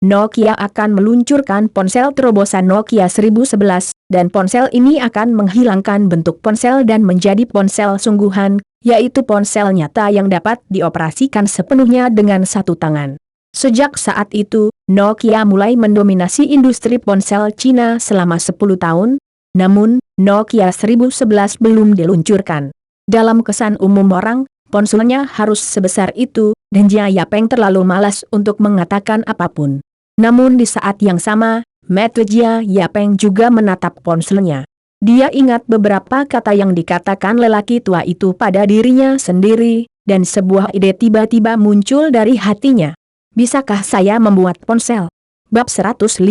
Nokia akan meluncurkan ponsel terobosan Nokia 1011, dan ponsel ini akan menghilangkan bentuk ponsel dan menjadi ponsel sungguhan, yaitu ponsel nyata yang dapat dioperasikan sepenuhnya dengan satu tangan. Sejak saat itu, Nokia mulai mendominasi industri ponsel Cina selama 10 tahun, namun, Nokia 1011 belum diluncurkan. Dalam kesan umum orang, ponselnya harus sebesar itu, dan Jia Yapeng terlalu malas untuk mengatakan apapun. Namun di saat yang sama, mata Jia Yapeng juga menatap ponselnya. Dia ingat beberapa kata yang dikatakan lelaki tua itu pada dirinya sendiri, dan sebuah ide tiba-tiba muncul dari hatinya. Bisakah saya membuat ponsel? Bab 150.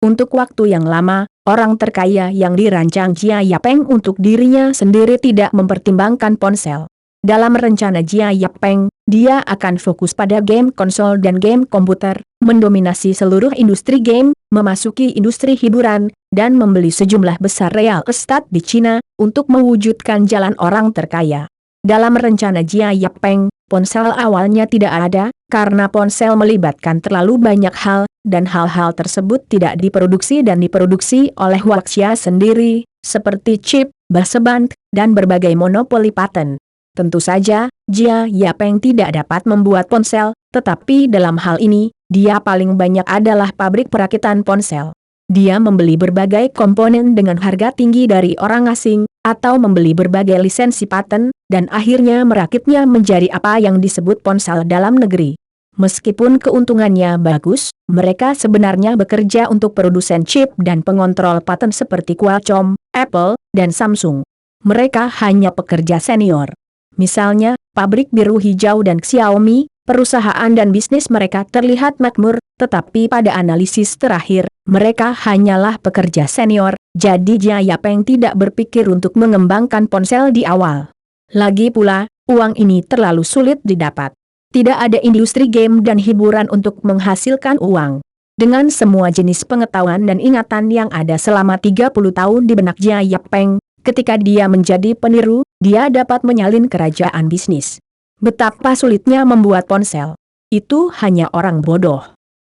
Untuk waktu yang lama, orang terkaya yang dirancang Jia Yapeng untuk dirinya sendiri tidak mempertimbangkan ponsel. Dalam rencana Jia Yapeng, dia akan fokus pada game konsol dan game komputer, mendominasi seluruh industri game, memasuki industri hiburan, dan membeli sejumlah besar real estate di Cina, untuk mewujudkan jalan orang terkaya. Dalam rencana Jia Yapeng, ponsel awalnya tidak ada, karena ponsel melibatkan terlalu banyak hal, dan hal-hal tersebut tidak diproduksi oleh Huaxia sendiri, seperti chip, baseban, dan berbagai monopoli paten. Tentu saja, Jia Yapeng tidak dapat membuat ponsel, tetapi dalam hal ini, dia paling banyak adalah pabrik perakitan ponsel. Dia membeli berbagai komponen dengan harga tinggi dari orang asing, atau membeli berbagai lisensi paten, dan akhirnya merakitnya menjadi apa yang disebut ponsel dalam negeri. Meskipun keuntungannya bagus, mereka sebenarnya bekerja untuk produsen chip dan pengontrol paten seperti Qualcomm, Apple, dan Samsung. Mereka hanya pekerja senior. Misalnya, pabrik biru hijau dan Xiaomi, perusahaan dan bisnis mereka terlihat makmur, tetapi pada analisis terakhir, mereka hanyalah pekerja senior, jadi Jia Yapeng tidak berpikir untuk mengembangkan ponsel di awal. Lagi pula, uang ini terlalu sulit didapat. Tidak ada industri game dan hiburan untuk menghasilkan uang. Dengan semua jenis pengetahuan dan ingatan yang ada selama 30 tahun di benak Jia Yapeng, ketika dia menjadi peniru, dia dapat menyalin kerajaan bisnis. Betapa sulitnya membuat ponsel. Itu hanya orang bodoh.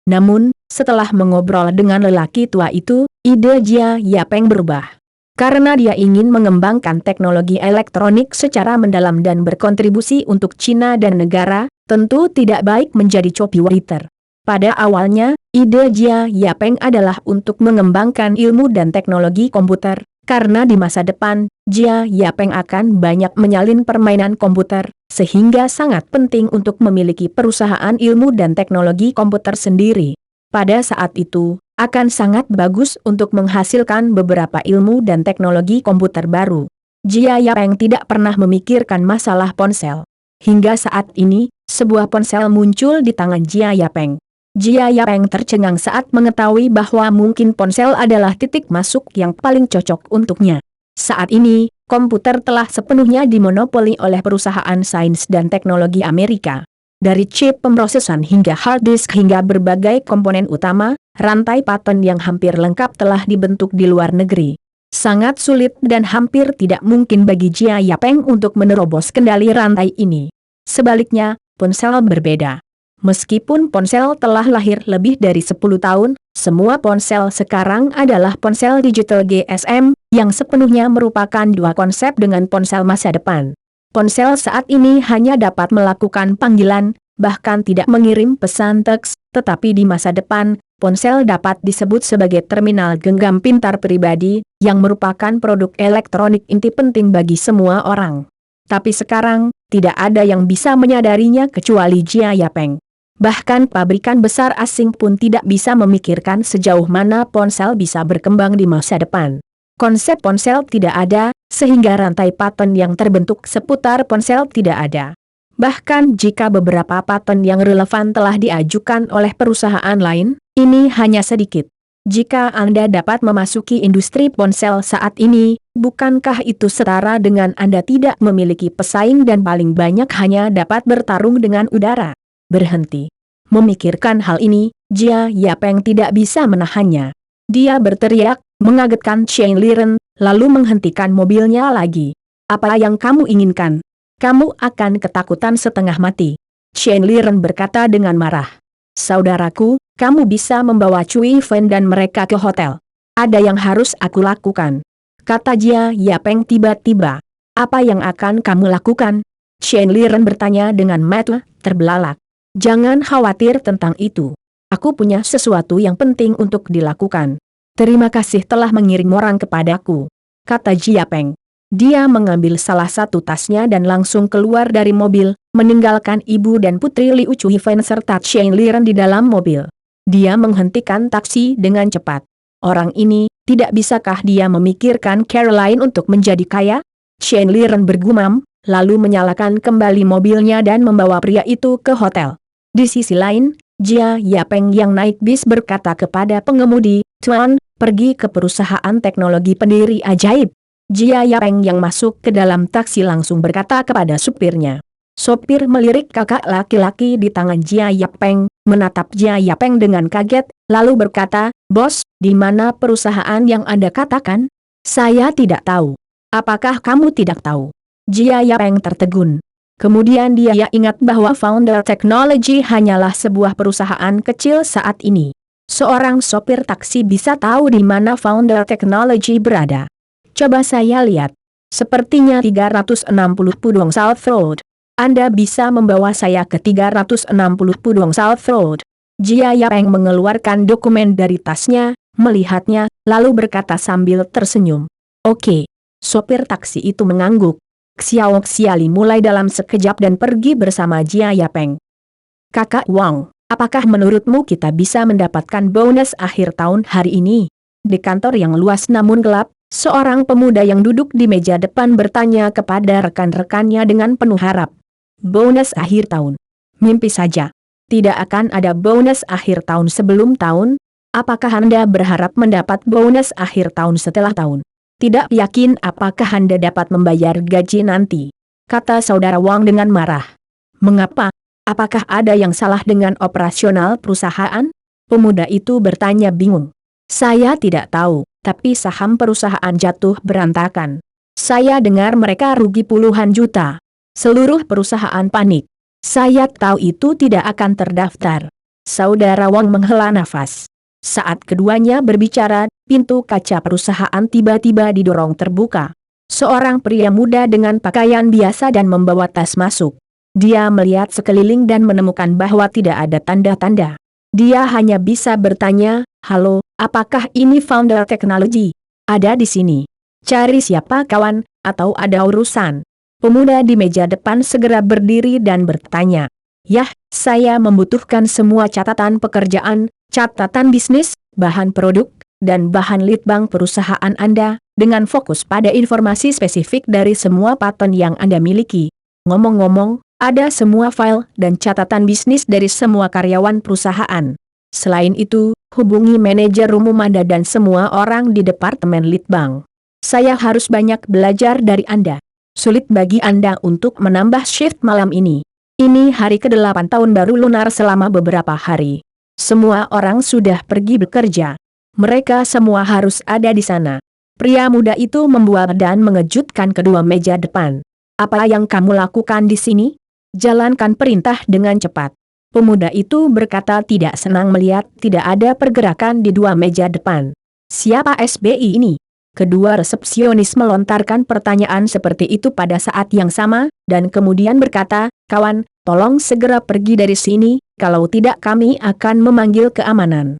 Namun, setelah mengobrol dengan lelaki tua itu, ide Jia Yapeng berubah. Karena dia ingin mengembangkan teknologi elektronik secara mendalam dan berkontribusi untuk Cina dan negara, tentu tidak baik menjadi copywriter. Pada awalnya, ide Jia Yapeng adalah untuk mengembangkan ilmu dan teknologi komputer. Karena di masa depan, Jia Yapeng akan banyak menyalin permainan komputer, sehingga sangat penting untuk memiliki perusahaan ilmu dan teknologi komputer sendiri. Pada saat itu, akan sangat bagus untuk menghasilkan beberapa ilmu dan teknologi komputer baru. Jia Yapeng tidak pernah memikirkan masalah ponsel. Hingga saat ini, sebuah ponsel muncul di tangan Jia Yapeng. Jia Yapeng tercengang saat mengetahui bahwa mungkin ponsel adalah titik masuk yang paling cocok untuknya. Saat ini, komputer telah sepenuhnya dimonopoli oleh perusahaan sains dan teknologi Amerika. Dari chip pemrosesan hingga hard disk hingga berbagai komponen utama, rantai paten yang hampir lengkap telah dibentuk di luar negeri. Sangat sulit dan hampir tidak mungkin bagi Jia Yapeng untuk menerobos kendali rantai ini. Sebaliknya, ponsel berbeda. Meskipun ponsel telah lahir lebih dari 10 tahun, semua ponsel sekarang adalah ponsel digital GSM, yang sepenuhnya merupakan dua konsep dengan ponsel masa depan. Ponsel saat ini hanya dapat melakukan panggilan, bahkan tidak mengirim pesan teks, tetapi di masa depan, ponsel dapat disebut sebagai terminal genggam pintar pribadi, yang merupakan produk elektronik inti penting bagi semua orang. Tapi sekarang, tidak ada yang bisa menyadarinya kecuali Jia Yapeng. Bahkan pabrikan besar asing pun tidak bisa memikirkan sejauh mana ponsel bisa berkembang di masa depan. Konsep ponsel tidak ada, sehingga rantai paten yang terbentuk seputar ponsel tidak ada. Bahkan jika beberapa paten yang relevan telah diajukan oleh perusahaan lain, ini hanya sedikit. Jika Anda dapat memasuki industri ponsel saat ini, bukankah itu setara dengan Anda tidak memiliki pesaing dan paling banyak hanya dapat bertarung dengan udara? Berhenti. Memikirkan hal ini, Jia Yapeng tidak bisa menahannya. Dia berteriak, mengagetkan Chen Liren, lalu menghentikan mobilnya lagi. Apa yang kamu inginkan? Kamu akan ketakutan setengah mati. Chen Liren berkata dengan marah. Saudaraku, kamu bisa membawa Cui Fen dan mereka ke hotel. Ada yang harus aku lakukan. Kata Jia Yapeng tiba-tiba. Apa yang akan kamu lakukan? Chen Liren bertanya dengan mata terbelalak. Jangan khawatir tentang itu. Aku punya sesuatu yang penting untuk dilakukan. Terima kasih telah mengirim orang kepadaku. Kata Jia Yapeng. Dia mengambil salah satu tasnya dan langsung keluar dari mobil, meninggalkan ibu dan putri Liu Cui Fen serta Chen Liren di dalam mobil. Dia menghentikan taksi dengan cepat. Orang ini, tidak bisakah dia memikirkan Caroline untuk menjadi kaya? Chen Liren bergumam, lalu menyalakan kembali mobilnya dan membawa pria itu ke hotel. Di sisi lain, Jia Yapeng yang naik bis berkata kepada pengemudi, Tuan, pergi ke perusahaan teknologi pendiri ajaib. Jia Yapeng yang masuk ke dalam taksi langsung berkata kepada supirnya. Sopir melirik kakak laki-laki di tangan Jia Yapeng, menatap Jia Yapeng dengan kaget, lalu berkata, Bos, di mana perusahaan yang Anda katakan? Saya tidak tahu. Apakah kamu tidak tahu? Jia Yapeng tertegun. Kemudian dia ingat bahwa Founder Technology hanyalah sebuah perusahaan kecil saat ini. Seorang sopir taksi bisa tahu di mana Founder Technology berada. Coba saya lihat. Sepertinya 360 Pudong South Road. Anda bisa membawa saya ke 360 Pudong South Road. Jia Yapeng mengeluarkan dokumen dari tasnya, melihatnya, lalu berkata sambil tersenyum. Oke. Sopir taksi itu mengangguk. Xiao Xiali mulai dalam sekejap dan pergi bersama Jia Yapeng. Kakak Wang, apakah menurutmu kita bisa mendapatkan bonus akhir tahun hari ini? Di kantor yang luas namun gelap, seorang pemuda yang duduk di meja depan bertanya kepada rekan-rekannya dengan penuh harap. Bonus akhir tahun. Mimpi saja. Tidak akan ada bonus akhir tahun sebelum tahun. Apakah Anda berharap mendapat bonus akhir tahun setelah tahun? Tidak yakin apakah Anda dapat membayar gaji nanti? Kata saudara Wang dengan marah. Mengapa? Apakah ada yang salah dengan operasional perusahaan? Pemuda itu bertanya bingung. Saya tidak tahu, tapi saham perusahaan jatuh berantakan. Saya dengar mereka rugi puluhan juta. Seluruh perusahaan panik. Saya tahu itu tidak akan terdaftar. Saudara Wang menghela nafas. Saat keduanya berbicara, pintu kaca perusahaan tiba-tiba didorong terbuka. Seorang pria muda dengan pakaian biasa dan membawa tas masuk. Dia melihat sekeliling dan menemukan bahwa tidak ada tanda-tanda. Dia hanya bisa bertanya, halo, apakah ini Founder Technology? Ada di sini. Cari siapa kawan, atau ada urusan? Pemuda di meja depan segera berdiri dan bertanya. Yah, saya membutuhkan semua catatan pekerjaan, catatan bisnis, bahan produk, dan bahan litbang perusahaan Anda, dengan fokus pada informasi spesifik dari semua paten yang Anda miliki. Ngomong-ngomong, ada semua file dan catatan bisnis dari semua karyawan perusahaan. Selain itu, hubungi manajer umum Anda dan semua orang di Departemen Litbang. Saya harus banyak belajar dari Anda. Sulit bagi Anda untuk menambah shift malam ini. Ini hari ke-8 tahun baru lunar selama beberapa hari. Semua orang sudah pergi bekerja. Mereka semua harus ada di sana. Pria muda itu membuat dan mengejutkan kedua meja depan. Apa yang kamu lakukan di sini? Jalankan perintah dengan cepat. Pemuda itu berkata tidak senang melihat tidak ada pergerakan di dua meja depan. Siapa SBI ini? Kedua resepsionis melontarkan pertanyaan seperti itu pada saat yang sama, dan kemudian berkata, "Kawan, tolong segera pergi dari sini, kalau tidak kami akan memanggil keamanan."